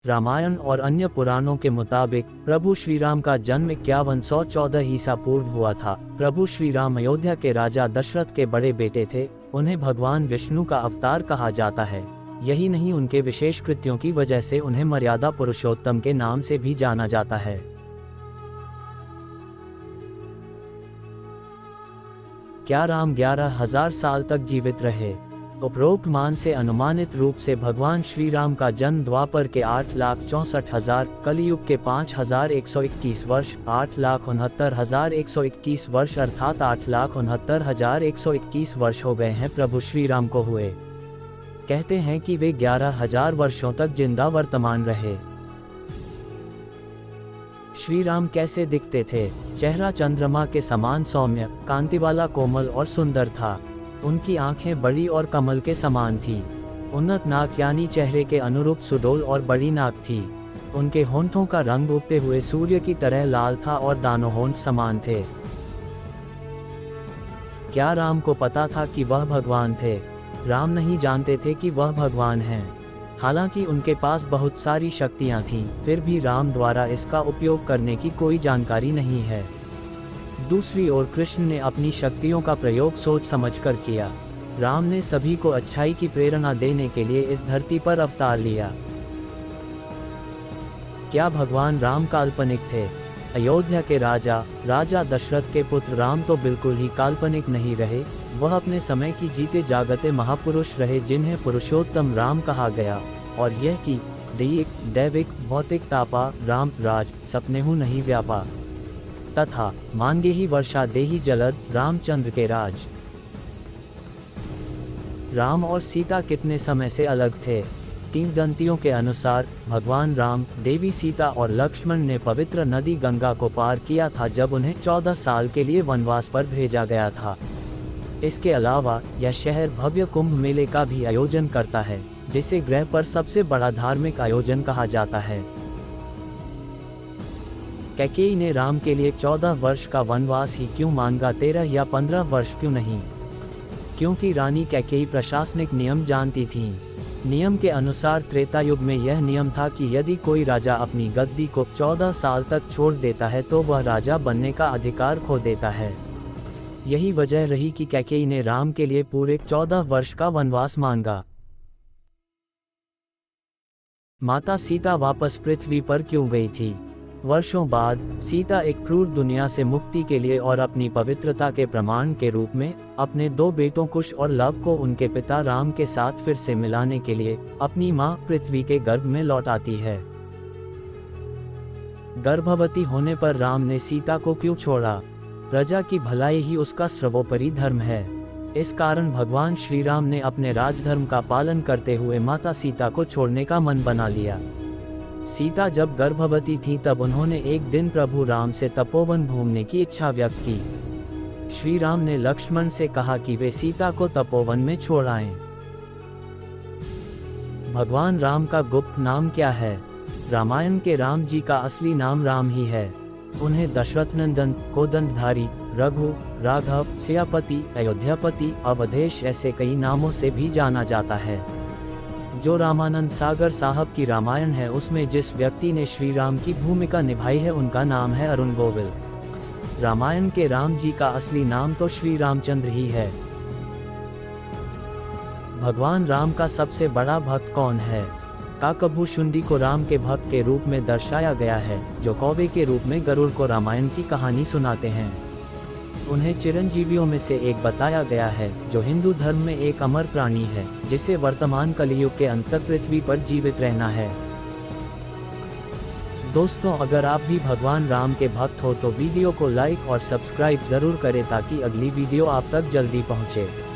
रामायण और अन्य पुराणों के मुताबिक प्रभु श्री राम का जन्म 5114 ईसा पूर्व हुआ था। प्रभु श्री राम अयोध्या के राजा दशरथ के बड़े बेटे थे। उन्हें भगवान विष्णु का अवतार कहा जाता है। यही नहीं, उनके विशेष कृत्यों की वजह से उन्हें मर्यादा पुरुषोत्तम के नाम से भी जाना जाता है। क्या राम 11,000 साल तक जीवित रहे? उपरोक्त मान से अनुमानित रूप से भगवान श्री राम का जन्म द्वापर के 8,64,000, कलयुग के 5,121 वर्ष, 8,69,121 वर्ष अर्थात 8,69,121 वर्ष हो गए हैं प्रभु श्री राम को हुए। कहते हैं कि वे 11,000 वर्षों तक जिंदा वर्तमान रहे। श्री राम कैसे दिखते थे? चेहरा चंद्रमा के समान सौम्य, कांति वाला, कोमल और सुंदर था। उनकी आंखें बड़ी और कमल के समान थी। उन्नत नाक यानी चेहरे के अनुरूप सुडौल और बड़ी नाक थी। उनके होंठों का रंग उगते हुए सूर्य की तरह लाल था और दानों होंठ समान थे। क्या राम को पता था कि वह भगवान थे? राम नहीं जानते थे कि वह भगवान हैं। हालांकि उनके पास बहुत सारी शक्तियां थीं, फिर भी राम द्वारा इसका उपयोग करने की कोई जानकारी नहीं है। दूसरी ओर कृष्ण ने अपनी शक्तियों का प्रयोग सोच समझकर किया। राम ने सभी को अच्छाई की प्रेरणा देने के लिए इस धरती पर अवतार लिया। क्या भगवान राम काल्पनिक थे? अयोध्या के राजा दशरथ के पुत्र राम तो बिल्कुल ही काल्पनिक नहीं रहे। वह अपने समय की जीते जागते महापुरुष रहे जिन्हें पुरुषोत्तम राम कहा गया। और यह कि दैविक भौतिक तापा राम राज सपनेहु नहीं व्यापा तथा मांगे ही वर्षा देही जलद रामचंद्र के राज। राम और सीता कितने समय से अलग थे? किंवदंतियों के अनुसार भगवान राम, देवी सीता और लक्ष्मण ने पवित्र नदी गंगा को पार किया था जब उन्हें 14 साल के लिए वनवास पर भेजा गया था। इसके अलावा यह शहर भव्य कुंभ मेले का भी आयोजन करता है, जिसे ग्रह पर सबसे बड़ा धार्मिक आयोजन कहा जाता है। कैकेयी ने राम के लिए 14 वर्ष का वनवास ही क्यों मांगा, 13 या 15 वर्ष क्यों नहीं? क्योंकि रानी कैकेयी प्रशासनिक नियम जानती थीं। नियम के अनुसार त्रेता युग में यह नियम था कि यदि कोई राजा अपनी गद्दी को 14 साल तक छोड़ देता है तो वह राजा बनने का अधिकार खो देता है। यही वजह रही कि कैकेयी ने राम के लिए पूरे 14 वर्ष का वनवास मांगा। माता सीता वापस पृथ्वी पर क्यों गई थी? वर्षों बाद सीता एक क्रूर दुनिया से मुक्ति के लिए और अपनी पवित्रता के प्रमाण के रूप में अपने 2 बेटों कुश और लव को उनके पिता राम के साथ फिर से मिलाने के लिए अपनी मां पृथ्वी के गर्भ में लौट आती है। गर्भवती होने पर राम ने सीता को क्यों छोड़ा? प्रजा की भलाई ही उसका सर्वोपरि धर्म है। इस कारण भगवान श्री राम ने अपने राजधर्म का पालन करते हुए माता सीता को छोड़ने का मन बना लिया। सीता जब गर्भवती थी तब उन्होंने एक दिन प्रभु राम से तपोवन घूमने की इच्छा व्यक्त की। श्री राम ने लक्ष्मण से कहा कि वे सीता को तपोवन में छोड़ आएं। भगवान राम का गुप्त नाम क्या है? रामायण के राम जी का असली नाम राम ही है। उन्हें दशरथ नंदन, कोदंडधारी, रघु, राघव, सियापति, अयोध्यापति, अवधेश ऐसे कई नामों से भी जाना जाता है। जो रामानंद सागर साहब की रामायण है उसमें जिस व्यक्ति ने श्री राम की भूमिका निभाई है उनका नाम है अरुण गोविल। रामायण के राम जी का असली नाम तो श्री रामचंद्र ही है। भगवान राम का सबसे बड़ा भक्त कौन है? काकभूषुंडी को राम के भक्त के रूप में दर्शाया गया है, जो कौवे के रूप में गरुड़ को रामायण की कहानी सुनाते हैं। उन्हें चिरंजीवियों में से एक बताया गया है, जो हिंदू धर्म में एक अमर प्राणी है, जिसे वर्तमान कलियुग के अंत तक पृथ्वी पर जीवित रहना है। दोस्तों, अगर आप भी भगवान राम के भक्त हो तो वीडियो को लाइक और सब्सक्राइब जरूर करें ताकि अगली वीडियो आप तक जल्दी पहुंचे।